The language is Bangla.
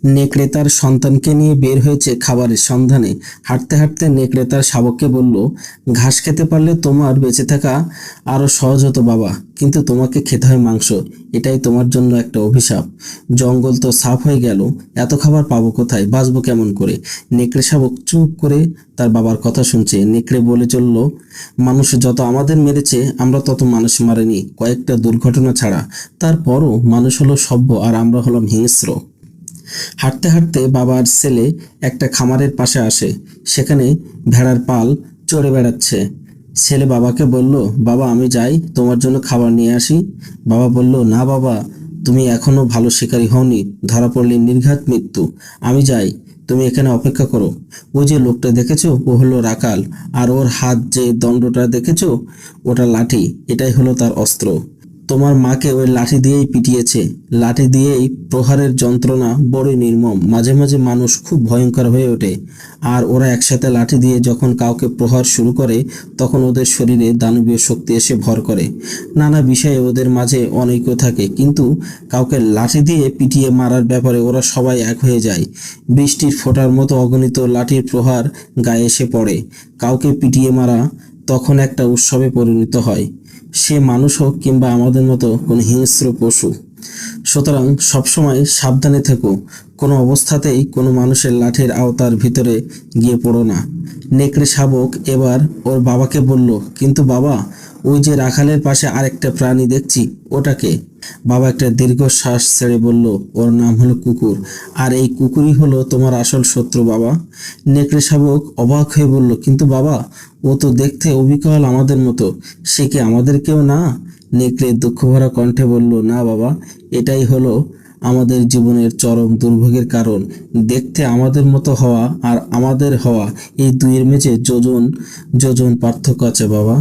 নেকড়ে তার সন্তানকে নিয়ে বের হয়েছে খাবারের সন্ধানে। হাঁটতে হাঁটতে নেকড়ে তার শাবককে বলল, ঘাস খেতে পারলে তোমার বেঁচে থাকা আরো সহজ হতো বাবা, কিন্তু তোমাকে খেতে হয় মাংস। এটাই তোমার জন্য একটা অভিশাপ। জঙ্গল তো সাফ হয়ে গেল, এত খাবার পাবো কোথায়, বাঁচবো কেমন করে? নেকড়ে শাবক চুপ করে তার বাবার কথা শুনছে। নেকড়ে বলে চলল, মানুষ যত আমাদের মেরেছে আমরা তত মানুষ মারেনি, কয়েকটা দুর্ঘটনা ছাড়া। তারপরও মানুষ হলো সভ্য আর আমরা হলাম হিংস্র। হাঁটতে হাঁটতে বাবার ছেলে একটা খামারের পাশে আসে। সেখানে ভেড়ার পাল চড়ে বেড়াচ্ছে। ছেলে বাবাকে বলল, বাবা আমি যাই, তোমার জন্য খাবার নিয়ে আসি। বাবা বলল, না বাবা, তুমি এখনো ভালো শিকারী হওনি, ধরা পড়লে নির্ঘাত মৃত্যু। আমি যাই, তুমি এখানে অপেক্ষা করো। ওই যে লোকটা দেখেছো, ও হলো রাখাল, আর ওর হাত যে দণ্ডটা দেখেছো, ওটা লাঠি, এটাই হলো তার অস্ত্র। তোমার মাকে ওই লাঠি দিয়েই পিটিয়েছে। লাঠি দিয়েই প্রহারের যন্ত্রণা বড়ই নির্মম, মাঝে মাঝে মানুষ খুব ভয়ঙ্কর হয়ে ওঠে। আর ওরা একসাথে লাঠি দিয়ে যখন কাউকে প্রহার শুরু করে, তখন ওদের শরীরে দানবীয় শক্তি এসে ভর করে। নানা বিষয়ে ওদের মাঝে অনৈক্য থাকে, কিন্তু কাউকে লাঠি দিয়ে পিটিয়ে মারার ব্যাপারে ওরা সবাই এক হয়ে যায়। বৃষ্টির ফোঁটার মতো অগণিত লাঠির প্রহার গায়ে এসে পড়ে। কাউকে পিটিয়ে মারা তখন একটা উৎসবে পরিণত হয়, সে মানুষ হোক কিংবা আমাদের মতো কোনো হিংস্র পশু। সুতরাং সবসময় সাবধানে থেকো, কোনো অবস্থাতেই কোনো মানুষের লাঠির আওতার ভিতরে গিয়ে পড়ো না। নেকড়ে শাবক এবার ওর বাবাকে বলল, কিন্তু বাবা, ওই যে রাখালের পাশে আরেকটা প্রাণী দেখছি, ওটাকে? বাবা একটা দীর্ঘশ্বাস ছেড়ে বলল, ওর নাম হলো কুকুর, আর এই কুকুরই হলো তোমার আসল শত্রু বাবা। নেকড়ে শাবক অবাক হয়ে বলল, কিন্তু বাবা, ও তো দেখতে অবিকল আমাদের মতো, সে কি আমাদের কেউ না? নেকড়ে দুঃখভরা কণ্ঠে বলল, না বাবা, এটাই হলো আমাদের জীবনের চরম দুর্ভোগের কারণ। দেখতে আমাদের মতো হওয়া আর আমাদের হওয়া, এই দুইয়ের মেঝে যোজন যোজন পার্থক্য আছে বাবা।